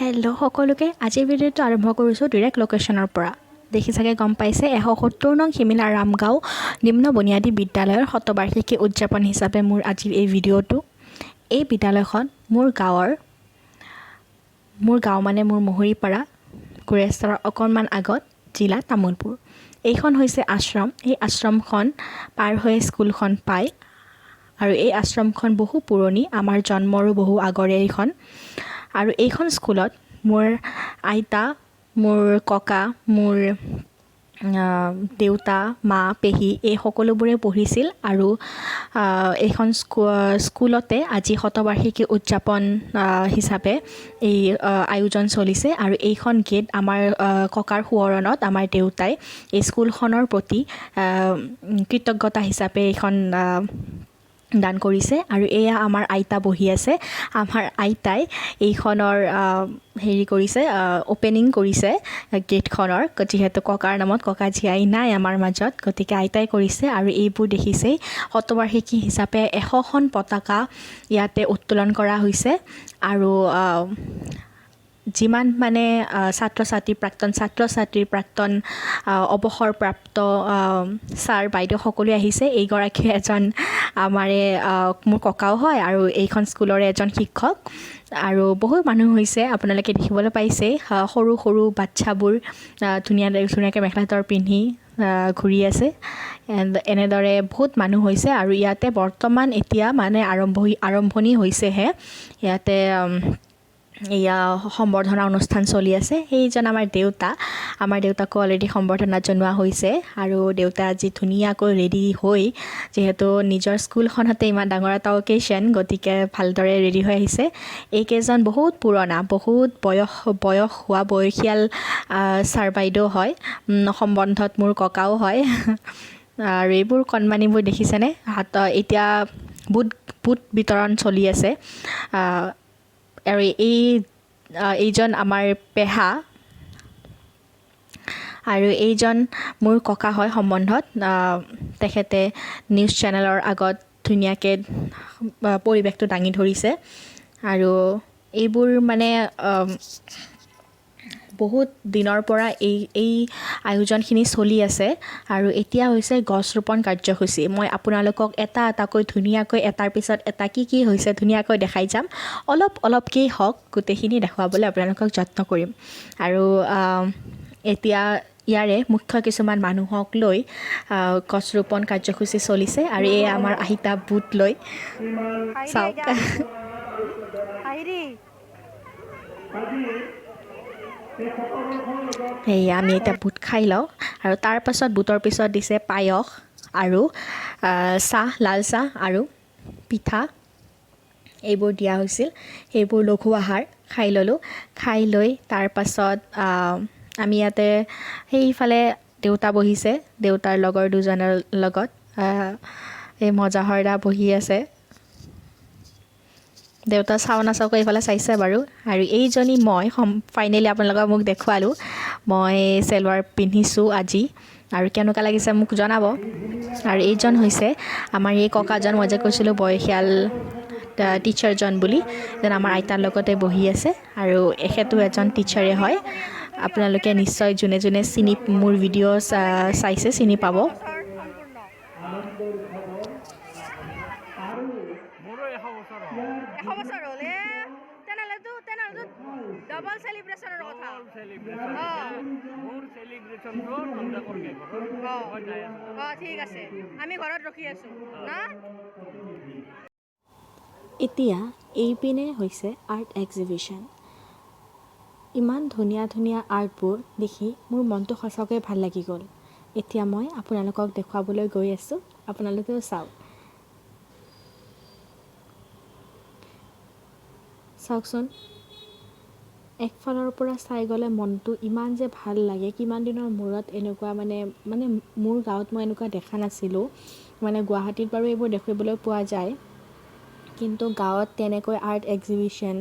Hello' সকলোকে আজিৰ ভিডিঅ'টো আৰম্ভ কৰিছোঁ ডিৰেক্ট লোকেশ্যনৰ পৰা। দেখি চাগে গম পাইছে 170 নং হিমিলা ৰামগাঁও নিম্ন বুনিয়াদী বিদ্যালয়ৰ শতবাৰ্ষিকী উদযাপন হিচাপে মোৰ আজিৰ এই ভিডিঅ'টো। এই বিদ্যালয়খন মোৰ গাঁও মানে মোৰ মহৰীপাৰা কুৰেশ্বৰৰ অকণমান আগত জিলা তামোলপুৰ। এইখন হৈছে আশ্ৰম। এই আশ্ৰমখন পাৰ হৈ স্কুলখন পায় আৰু এই আশ্ৰমখন বহু পুৰণি, আমাৰ জন্মৰো বহু আগৰে এইখন। আৰু এইখন স্কুলত মোৰ আইতা, মোৰ ককা, মোৰ দেউতা, মা, পেহী এই সকলোবোৰে পঢ়িছিল আৰু এইখন স্কুলতে আজি শতবাৰ্ষিকী উদযাপন হিচাপে এই আয়োজন চলিছে। আৰু এইখন গেট আমাৰ ককাৰ সোঁৱৰণত আমাৰ দেউতাই এই স্কুলখনৰ প্ৰতি কৃতজ্ঞতা হিচাপে এইখন দান কৰিছে। আৰু এয়া আমাৰ আইতা বহি আছে। আমাৰ আইতাই এইখনৰ অ'পেনিং কৰিছে গেটখনৰ, যিহেতু ককাৰ নামত, ককা জীয়াই নাই আমাৰ মাজত, গতিকে আইতাই কৰিছে। আৰু এইবোৰ দেখিছেই শতবাৰ্ষিকী হিচাপে 100খন পতাকা ইয়াতে উত্তোলন কৰা হৈছে। আৰু যিমান মানে প্ৰাক্তন ছাত্ৰ ছাত্ৰী, প্ৰাক্তন অৱসৰপ্ৰাপ্ত ছাৰ বাইদেউ সকলোৱে আহিছে। এইগৰাকী এজন মোৰ ককাও হয় আৰু এইখন স্কুলৰে এজন শিক্ষক। আৰু বহুত মানুহ হৈছে, আপোনালোকে দেখিবলৈ পাইছেই, সৰু সৰু বাচ্ছাবোৰ ধুনীয়াকৈ মেখেলা চাদৰ পিন্ধি ঘূৰি আছে। এনেদৰে বহুত মানুহ হৈছে। আৰু ইয়াতে বৰ্তমান এতিয়া মানে আৰম্ভণি হৈছেহে। ইয়াতে এয়া সম্বৰ্ধনা অনুষ্ঠান চলি আছে। সেইজন আমাৰ দেউতাকো অলৰেডি সম্বৰ্ধনা জনোৱা হৈছে। আৰু দেউতা আজি ধুনীয়াকৈ ৰেডি হৈ, যিহেতু নিজৰ স্কুলখনতে ইমান ডাঙৰ এটা অকেশ্যন, গতিকে ভালদৰে ৰেডি হৈ আহিছে। এইকেইজন বহুত পুৰণা, বহুত বয়স হোৱা বয়সীয়াল ছাৰ বাইদেউ হয়। সম্বন্ধত মোৰ ককাও হয়। আৰু এইবোৰ কণমানিবোৰ দেখিছেনে? এতিয়া বুট বিতৰণ চলি আছে। আৰু এইজন আমাৰ পেহা, আৰু এইজন মোৰ ককা হয় সম্বন্ধত। তেখেতে নিউজ চেনেলৰ আগত ধুনীয়াকৈ পৰিৱেশটো দাঙি ধৰিছে। আৰু এইবোৰ মানে বহুত দিনৰ পৰা এই আয়োজনখিনি চলি আছে। আৰু এতিয়া হৈছে গছ ৰোপণ কাৰ্যসূচী। মই আপোনালোকক এটা এটাকৈ ধুনীয়াকৈ এটাৰ পিছত এটা কি হৈছে ধুনীয়াকৈ দেখাই যাম। অলপকেই হওক, গোটেইখিনি দেখুৱাবলৈ আপোনালোকক যত্ন কৰিম। আৰু এতিয়া ইয়াৰে মুখ্য কিছুমান মানুহক লৈ গছ ৰোপণ কাৰ্যসূচী চলিছে। আৰু এই আমাৰ আহিতা বুট লৈ চাওক। সেয়া আমি এতিয়া বুট খাই লওঁ। আৰু তাৰ পাছত বুটৰ পিছত দিছে পায়স আৰু চাহ, লাল চাহ আৰু পিঠা, এইবোৰ দিয়া হৈছিল। সেইবোৰ লঘু আহাৰ খাই ল'লোঁ। খাই লৈ তাৰ পাছত আমি ইয়াতে সেইফালে দেউতা বহিছে, দেউতাৰ লগৰ দুজনৰ লগত এই মজাহৰদা বহি আছে। দেউতা চাওঁ নাচাওঁকৈ এইফালে চাইছে বাৰু। আৰু এইজনী মই ফাইনেলি আপোনালোকক মোক দেখুৱালোঁ। মই চেলৱাৰ পিন্ধিছোঁ আজি, আৰু কেনেকুৱা লাগিছে মোক জনাব। আৰু এইজন হৈছে আমাৰ এই ককাজন, মই যে কৈছিলোঁ বয়সীয়াল টিচাৰজন বুলি, যেন আমাৰ আইতাৰ লগতে বহি আছে। আৰু এখেতো এজন টিচাৰে হয়। আপোনালোকে নিশ্চয় যোনে যোনে মোৰ ভিডিঅ' চাইছে চিনি পাব। এতিয়া এইপিনে হৈছে আৰ্ট এক্সিবিশ্যন। ইমান ধুনীয়া ধুনীয়া আৰ্টবোৰ দেখি মোৰ মনটো সঁচাকৈ ভাল লাগি গ'ল। এতিয়া মই আপোনালোকক দেখুৱাবলৈ গৈ আছোঁ, আপোনালোকেও চাওকচোন। একফালৰ পৰা চাই গ'লে মনটো ইমান যে ভাল লাগে। কিমান দিনৰ মূৰত এনেকুৱা মানে মোৰ গাঁৱত মই এনেকুৱা দেখা নাছিলোঁ। মানে গুৱাহাটীত বাৰু এইবোৰ দেখিবলৈ পোৱা যায়, কিন্তু গাঁৱত তেনেকৈ আৰ্ট এক্সিবিশ্যন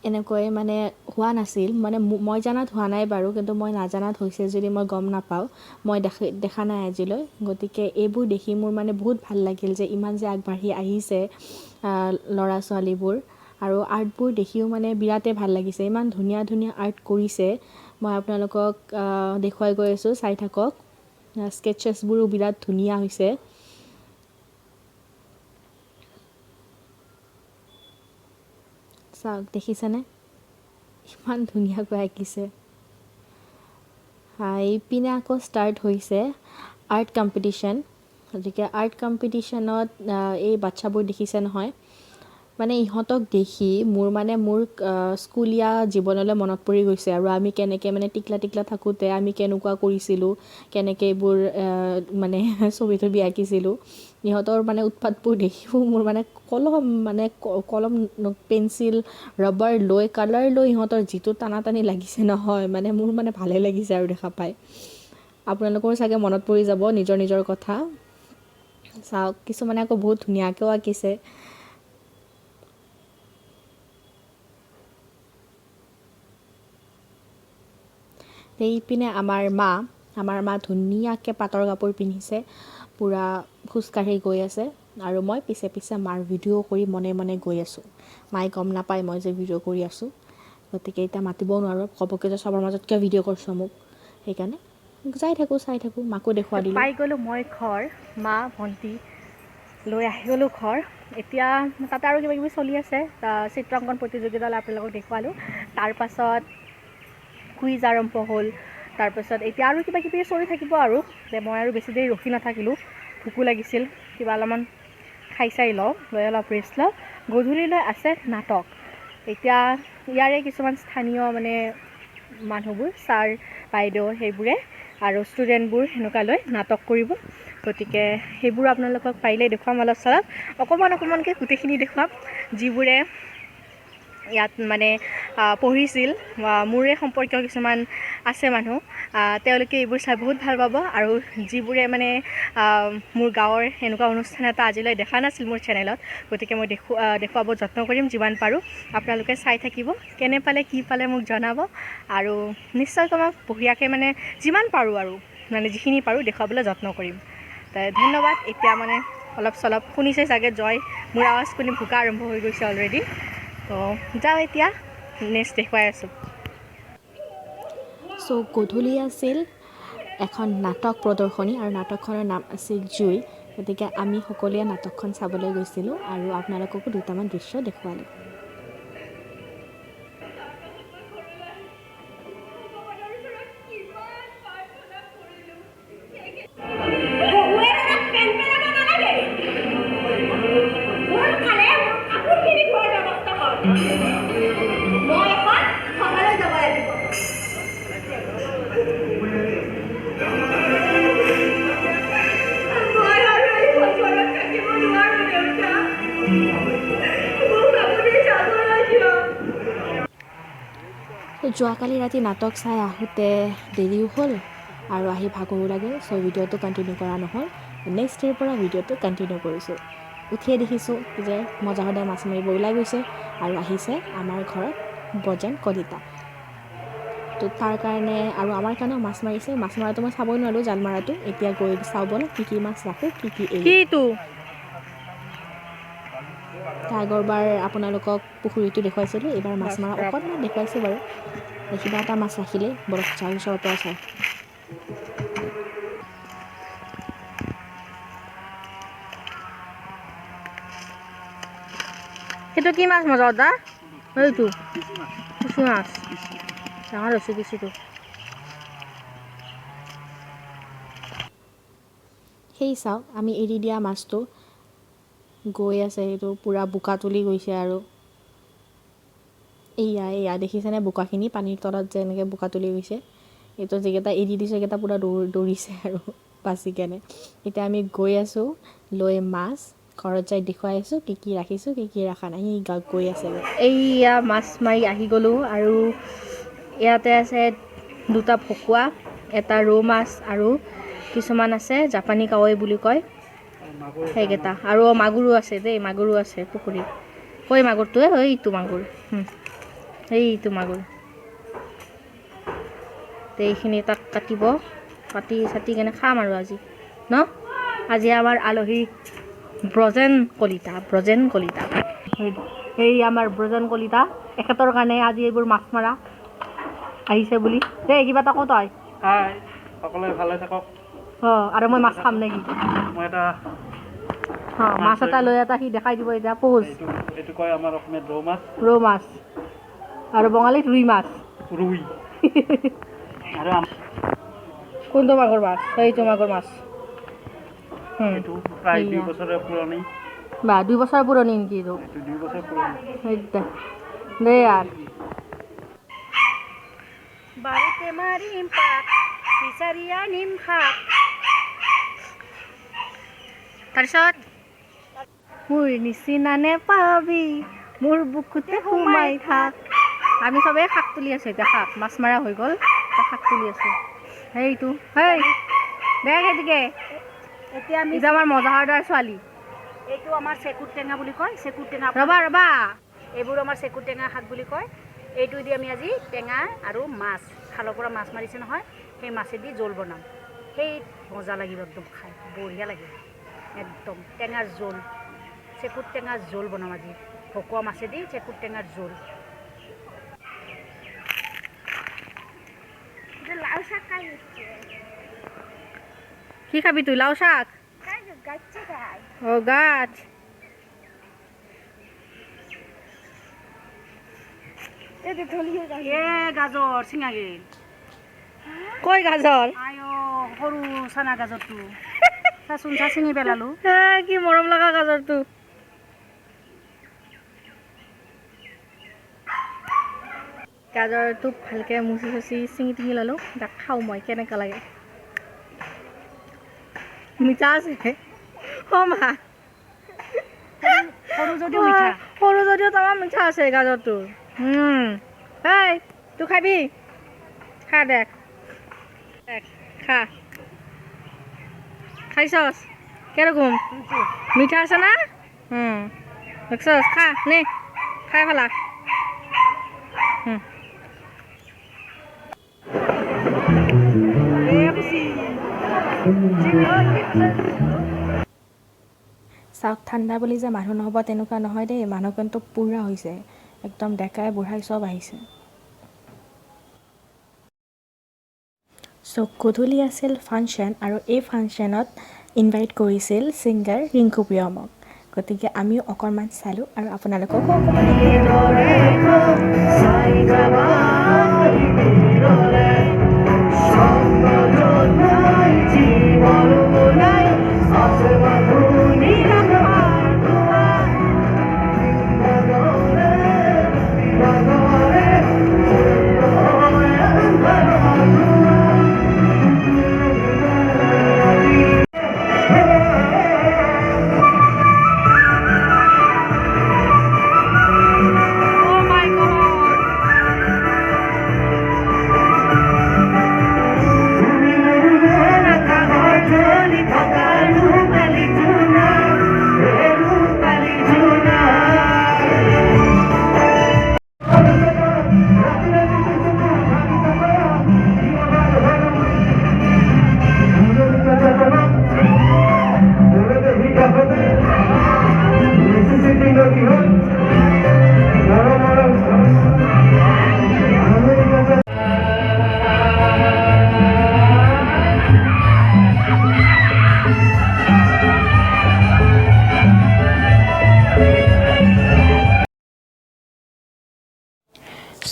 এনেকৈ মানে হোৱা নাছিল। মই জনাত হোৱা নাই বাৰু, কিন্তু মই নাজানাত হৈছে যদি মই গম নাপাওঁ। মই দেখা নাই আজিলৈ। গতিকে এইবোৰ দেখি মোৰ মানে বহুত ভাল লাগিল যে ইমান যে আগবাঢ়ি আহিছে ল'ৰা ছোৱালীবোৰ। আৰু আৰ্টবোৰ দেখিও মানে বিৰাটেই ভাল লাগিছে। ইমান ধুনীয়া ধুনীয়া আৰ্ট কৰিছে। মই আপোনালোকক দেখুৱাই গৈ আছোঁ, চাই থাকক। স্কেটচেছবোৰো বিৰাট ধুনীয়া হৈছে। চাওক, দেখিছেনে ইমান ধুনীয়াকৈ আঁকিছে। এইপিনে আকৌ ষ্টাৰ্ট হৈছে আৰ্ট কম্পিটিশ্যন। গতিকে আৰ্ট কম্পিটিশ্যনত এই বাচ্চাবোৰ দেখিছে নহয়, মানে ইহঁতক দেখি মোৰ স্কুলীয়া জীৱনলৈ মনত পৰি গৈছে। আৰু আমি কেনেকৈ মানে টিকলা থাকোঁতে আমি কেনেকুৱা কৰিছিলোঁ, কেনেকৈ এইবোৰ মানে ছবি আঁকিছিলোঁ। ইহঁতৰ মানে উৎপাতবোৰ দেখিও মোৰ মানে কলম পেঞ্চিল ৰবাৰ লৈ কালাৰ লৈ ইহঁতৰ যিটো টানাটানি লাগিছে নহয়, মানে মোৰ মানে ভালে লাগিছে আৰু দেখা পাই। আপোনালোকৰ চাগে মনত পৰি যাব নিজৰ নিজৰ কথা। চাওক, কিছুমানে আকৌ বহুত ধুনীয়াকৈও আঁকিছে। এইপিনে আমাৰ মা ধুনীয়াকৈ পাটৰ কাপোৰ পিন্ধিছে, পূৰা খোজকাঢ়ি গৈ আছে। আৰু মই পিছে পিছে মাৰ ভিডিঅ' কৰি মনে মনে গৈ আছোঁ। মায়ে গম নাপায় মই যে ভিডিঅ' কৰি আছোঁ। গতিকে এতিয়া মাতিবও নোৱাৰোঁ, ক'বকে যে চবৰ মাজত কিয় ভিডিঅ' কৰিছোঁ মোক। সেইকাৰণে চাই থাকোঁ। মাকো দেখুৱাই দিলোঁ। পাই গ'লোঁ মই ঘৰ, মা ভণ্টি লৈ আহি গ'লোঁ ঘৰ। এতিয়া তাতে আৰু কিবা কিবি চলি আছে, চিত্ৰাংকন প্ৰতিযোগিতালৈ আপোনালোকক দেখুৱালোঁ। তাৰপাছত কুইজ আৰম্ভ হ'ল। তাৰপাছত এতিয়া আৰু কিবা কিবি চলি থাকিব আৰু মই আৰু বেছি দেৰি ৰখি নাথাকিলোঁ। ভোকো লাগিছিল, কিবা অলপমান খাই চাই লওঁ, লৈ অলপ ৰেষ্ট লওঁ। গধূলিলৈ আছে নাটক। এতিয়া ইয়াৰে কিছুমান স্থানীয় মানে মানুহবোৰ, ছাৰ বাইদেউ সেইবোৰে আৰু ষ্টুডেণ্টবোৰ সেনেকুৱা লৈ নাটক কৰিব। গতিকে সেইবোৰ আপোনালোকক পাৰিলে দেখুৱাম অলপ চলপ, অকণমানকৈ গোটেইখিনি দেখুৱাম। যিবোৰে ইয়াত মানে পঢ়িছিল, মোৰে সম্পৰ্কীয় কিছুমান আছে মানুহ, তেওঁলোকে এইবোৰ চাই বহুত ভাল পাব। আৰু যিবোৰে মানে মোৰ গাঁৱৰ এনেকুৱা অনুষ্ঠান এটা আজিলৈ দেখা নাছিল মোৰ চেনেলত, গতিকে মই দেখুৱাব যত্ন কৰিম যিমান পাৰোঁ। আপোনালোকে চাই থাকিব, কেনে পালে কি পালে মোক জনাব। আৰু নিশ্চয়কৈ মই বঢ়িয়াকৈ মানে যিমান পাৰোঁ আৰু মানে যিখিনি পাৰোঁ দেখুৱাবলৈ যত্ন কৰিম। ধন্যবাদ। এতিয়া মানে অলপ চলপ শুনিছে চাগে, মোৰ আৱাজ শুনি ভোকা আৰম্ভ হৈ গৈছে অলৰেডি। তো যাওঁ এতিয়া, নেক্সট দেখুৱাই আছোঁ। গধূলি আছিল এখন নাটক প্ৰদৰ্শনী, আৰু নাটকখনৰ নাম আছিল জুই। গতিকে আমি সকলোৱে নাটকখন চাবলৈ গৈছিলোঁ আৰু আপোনালোককো দুটামান দৃশ্য দেখুৱালোঁ। যোৱাকালি ৰাতি নাটক চাই আহোঁতে দেৰিও হ'ল আৰু আহি ভাগৰো লাগে। ভিডিঅ'টো কণ্টিনিউ কৰা নহ'ল। নেক্সট ডে'ৰ পৰা ভিডিঅ'টো কণ্টিনিউ কৰিছোঁ। উঠিয়ে দেখিছোঁ যে মজাহতে মাছ মাৰিব ওলাই গৈছে আৰু আহিছে আমাৰ ঘৰত ব্ৰজেন কলিতা। তো তাৰ কাৰণে আৰু আমাৰ কাৰণেও মাছ মাৰিছে। মাছ মৰাটো মই চাবই নোৱাৰিলোঁ, জাল মৰাটো। এতিয়া গৈ চাওঁ ব'ল কি মাছ ৰাখোঁ, কি এৰিটো। আগৰবাৰ আপোনালোকক পুখুৰীটো দেখুৱাইছিলোঁ, এইবাৰ মাছ মৰা অকণমান দেখুৱাইছোঁ বাৰু। কিবা এটা মাছ ৰাখিলে বৰফ চাওঁ ওচৰৰ পৰা চাওঁ। সেইটো কি মাছ মজা দা? এইটো কুচি মাছ, ডাঙৰ হৈছে কুচিটো। সেই চাওক, আমি এৰি দিয়া মাছটো গৈ আছে, এইটো পূৰা বোকা তুলি গৈছে। আৰু এয়া দেখিছেনে বোকাখিনি, পানীৰ তলত যে এনেকৈ বোকা তুলি গৈছে। এইটো যিকেইটা এৰি দিছোঁ সেইকেইটা পূৰা দৌৰিছে আৰু বাচি কেনে। এতিয়া আমি গৈ আছোঁ লৈ মাছ, ঘৰত যাই দেখুৱাই আছোঁ কি ৰাখিছোঁ, কি ৰখা নাই। গৈ আছে। এইয়া মাছ মাৰি আহি গ'লোঁ আৰু ইয়াতে আছে দুটা ভকুৱা, এটা ৰৌ মাছ আৰু কিছুমান আছে জাপানী কাৱৈ বুলি কয় সেইকেইটা। আৰু মাগুৰো আছে দেই, মাগুৰো আছে পুখুৰীত। মাগুৰটোৱে এইটো মাগুৰ, এইটো মাগুৰ। এইখিনি তাক কাটি কেনে খাম আৰু আজি আজি আমাৰ আলহী ব্ৰজেন কলিতা। এই আমাৰ ব্ৰজন কলিতা এখেতৰ কাৰণে আজি এইবোৰ মাছ মৰা আহিছে বুলি দেই কিবা এটা কওঁ তই হাই সকলোৱে ভালে থাকক আৰু মই মাছ খাম নেকি মই এটা মাছ এটা লৈ এটা সি দেখাই দিব এতিয়া পোজ এইটো কয় আমাৰ অসমীয়াত ৰৌ মাছ আৰু বঙালীত ৰুই মাছ ৰুই আৰু কোনটো মাগুৰ মাছ সেইটো মাগুৰ মাছ এইটো প্ৰায় 2 বছৰৰ পুৰণি বা 2 বছৰ পুৰণি নেকি এইটো 2 বছৰ পুৰণি দে আৰ বাড়িতে মাৰিম পাক বিচাৰিয়া নিম শাক তাৰপিছত মোৰ নিচিনা নেপাবি মোৰ বুকুতে সোমাই থাক আমি চবেই শাক তুলি আছোঁ এতিয়া শাক মাছ মৰা হৈ গ'ল শাক তুলি আছোঁ সেইটো হেই দেখ সেইদিকে এতিয়া আমি আমাৰ মজাদাৰ ছোৱালী এইটো আমাৰ চেকুৰ টেঙা বুলি কয় চেকুৰ টেঙা ৰবা ৰবা এইবোৰ আমাৰ চেকুৰ টেঙা শাক বুলি কয় এইটো দি আমি আজি টেঙা আৰু মাছ খালৰ পৰা মাছ মাৰিছে নহয় সেই মাছেদি জোল বনাম সেই মজা লাগিব একদম খাই বঢ়িয়া লাগিব একদম টেঙাৰ জোল চেকুৰ টেঙাৰ জোল বনাম আজি ভকুৱা মাছেদি চেকুৰ টেঙাৰ জোল লাউ শাক খাই কি খাবি তুই লাউ শাক ও গাছ এ গাজৰ চিঙা গেল কই গাজৰ আয়ো সৰু চানা গাজৰটো চাচোন চা চিঙি পেলালো কি মৰম লগা গাজৰটো গাজৰটো ভালকে মুচি চুচি চিঙি টিঙি ল'লোঁ তাক খাওঁ মই কেনেকুৱা লাগে মিঠা আছে মা সৰু যদিও মিঠা সৰু যদিও তামাম মিঠা আছে গাজৰটো এই তুই খাবি খা দেখ খা খাইছস কিরকম মিঠা আছে না দেখছস খা নে খাই ফেলা চাওক ঠাণ্ডা বুলি যে মানুহ নহ'ব তেনেকুৱা নহয় দেই মানুহ কিন্তু পুৰা হৈছে একদম ডেকাই বুঢ়াই চব আহিছে চ' গধূলি আছিল ফাংচন আৰু এই ফাংচনত ইনভাইট কৰিছিল ছিংগাৰ ৰিংকু প্ৰিয়মক গতিকে আমিও অকণমান চালোঁ আৰু আপোনালোককো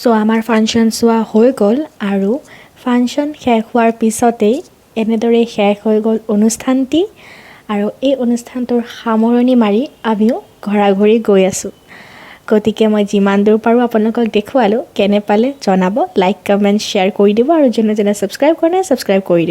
চ' আমাৰ ফাংচন চোৱা হৈ গ'ল আৰু ফাংচন শেষ হোৱাৰ পিছতেই এনেদৰে শেষ হৈ গ'ল অনুষ্ঠানটি আৰু এই অনুষ্ঠানটোৰ সামৰণি মাৰি আমিও ঘৰা-ঘৰি গৈ আছোঁ গতিকে মই যিমান দূৰ পাৰোঁ আপোনালোকক দেখুৱালোঁ কেনে পালে জনাব লাইক কমেণ্ট শ্বেয়াৰ কৰি দিব আৰু যোনে যোনে ছাবস্ক্ৰাইব কৰা নাই ছাবস্ক্ৰাইব কৰি দিব